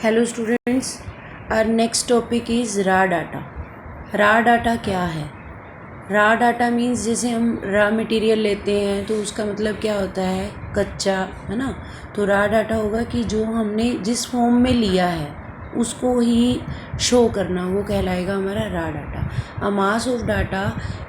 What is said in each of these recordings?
Hello students, our next topic is raw data. Raw data क्या है? रा data means जैसे हम रा मटेरियल लेते हैं तो उसका मतलब क्या होता है, कच्चा, है ना। तो रा डाटा होगा कि जो हमने जिस फॉर्म में लिया है उसको ही शो करना, वो कहलाएगा हमारा रा data. A mass of data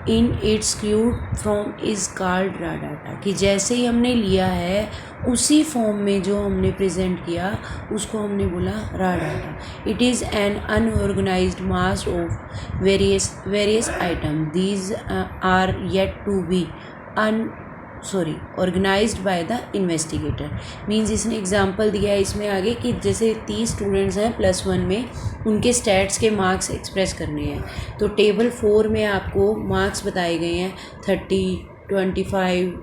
in its cube form is called रा डाटा, कि जैसे ही हमने लिया है उसी फॉर्म में जो हमने प्रेजेंट किया उसको हमने बोला raw data. It is an unorganized mass of various item, these are yet to be organized by the investigator. Means इसने एग्जांपल दिया है इसमें आगे कि जैसे 30 स्टूडेंट्स हैं +1 में, उनके स्टैट्स के मार्क्स एक्सप्रेस करने हैं। तो टेबल 4 में आपको मार्क्स बताए गए हैं 30, 25,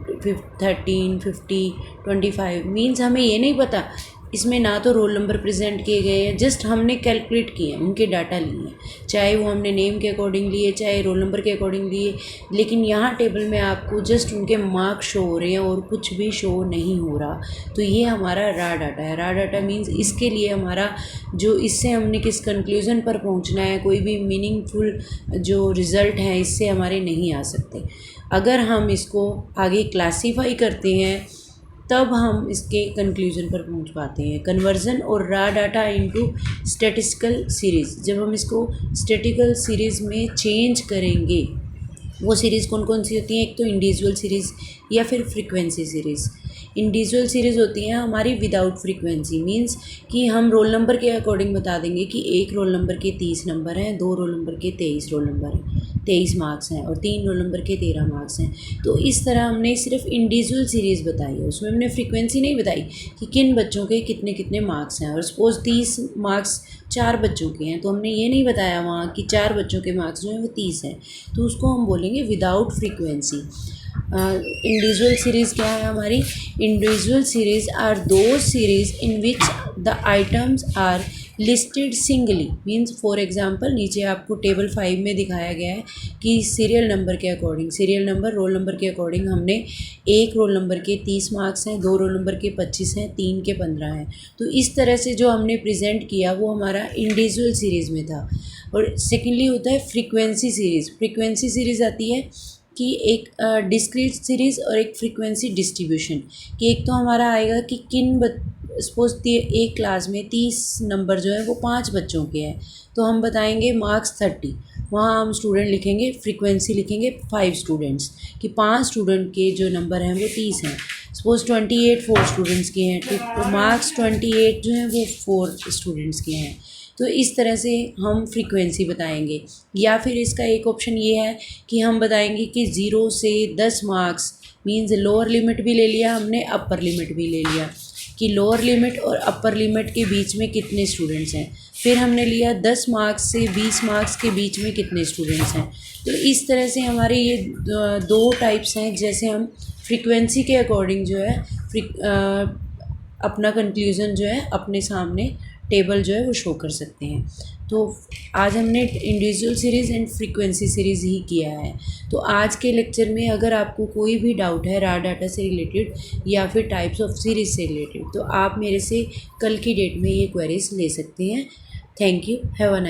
13, 50, 25। मीन्स हमें ये नहीं पता, इसमें ना तो रोल नंबर प्रेजेंट किए गए हैं, जस्ट हमने कैलकुलेट किए हैं, उनके डाटा लिए हैं, चाहे वो हमने नेम के अकॉर्डिंग लिए, चाहे रोल नंबर के अकॉर्डिंग लिए। लेकिन यहाँ टेबल में आपको जस्ट उनके मार्क्स शो हो रहे हैं और कुछ भी शो नहीं हो रहा। तो ये हमारा रा डाटा है। रा डाटा मीन्स इसके लिए हमारा जो इससे हमने किस कंक्लूज़न पर पहुँचना है, कोई भी मीनिंगफुल जो रिज़ल्ट हैं इससे हमारे नहीं आ सकते। अगर हम इसको आगे क्लासीफाई करते हैं तब हम इसके कंक्लूजन पर पहुंच पाते हैं। कन्वर्जन और रा डाटा इनटू स्टैटिस्टिकल सीरीज़, जब हम इसको स्टैटिस्टिकल सीरीज़ में चेंज करेंगे, वो सीरीज़ कौन कौन सी होती हैं? एक तो इंडिविजुअल सीरीज़ या फिर फ्रीक्वेंसी सीरीज़। इंडिविजुअल सीरीज़ होती हैं हमारी विदाउट फ्रीक्वेंसी, मींस कि हम रोल नंबर के अकॉर्डिंग बता देंगे कि एक रोल नंबर के 30 नंबर हैं, 2 रोल नंबर के 23 रोल नंबर हैं, 23 मार्क्स हैं, और 3 रोल नंबर के 13 मार्क्स हैं। तो इस तरह हमने सिर्फ इंडिविजुअल सीरीज़ बताई है, उसमें हमने फ्रीक्वेंसी नहीं बताई कि किन बच्चों के कितने कितने मार्क्स हैं। और सपोज़ 30 मार्क्स 4 बच्चों के हैं तो हमने ये नहीं बताया वहाँ कि 4 बच्चों के मार्क्स जो हैं वो 30 हैं, तो उसको हम बोलेंगे विदाउट फ्रीक्वेंसी। इंडिविजुअल सीरीज़ क्या है हमारी? Individual series are those series in which the items are listed singly. Means for example नीचे आपको टेबल 5 में दिखाया गया है कि सीरियल नंबर के according, serial number roll number के अकॉर्डिंग हमने एक रोल नंबर के 30 मार्क्स हैं, 2 रोल नंबर के 25 हैं, 3 के 15 हैं। तो इस तरह से जो हमने प्रेजेंट किया वो हमारा इंडिविजुअल सीरीज़ में था। और सेकेंडली होता है फ्रीक्वेंसी सीरीज़। फ्रीक्वेंसी सीरीज़ आती है कि एक डिस्क्रीट सीरीज़ और एक फ्रीक्वेंसी डिस्ट्रीब्यूशन। कि एक तो हमारा आएगा कि सपोज एक क्लास में 30 नंबर जो है वो 5 बच्चों के हैं, तो हम बताएंगे मार्क्स 30, वहाँ हम स्टूडेंट लिखेंगे, फ्रीक्वेंसी लिखेंगे 5 स्टूडेंट्स, कि 5 स्टूडेंट के जो नंबर हैं वो 30 हैं। सपोज 28 4 स्टूडेंट्स के हैं तो मार्क्स 28 जो हैं वो 4 स्टूडेंट्स के हैं। तो इस तरह से हम फ्रीक्वेंसी बताएंगे। या फिर इसका एक ऑप्शन ये है कि हम बताएंगे कि 0 से 10 मार्क्स, मीन्स लोअर लिमिट भी ले लिया हमने, अपर लिमिट भी ले लिया, कि लोअर लिमिट और अपर लिमिट के बीच में कितने स्टूडेंट्स हैं। फिर हमने लिया 10 मार्क्स से 20 मार्क्स के बीच में कितने स्टूडेंट्स हैं। तो इस तरह से हमारे ये 2 टाइप्स हैं, जैसे हम फ्रीक्वेंसी के अकॉर्डिंग जो है अपना कंक्लूज़न जो है अपने सामने टेबल जो है वो शो कर सकते हैं। तो आज हमने individual series and frequency series ही किया है। तो आज के लेक्चर में अगर आपको कोई भी डाउट है रा डाटा से रिलेटेड या फिर टाइप्स ऑफ सीरीज़ से रिलेटेड, तो आप मेरे से कल की डेट में ये क्वेरीज ले सकते हैं। Thank you, have a nice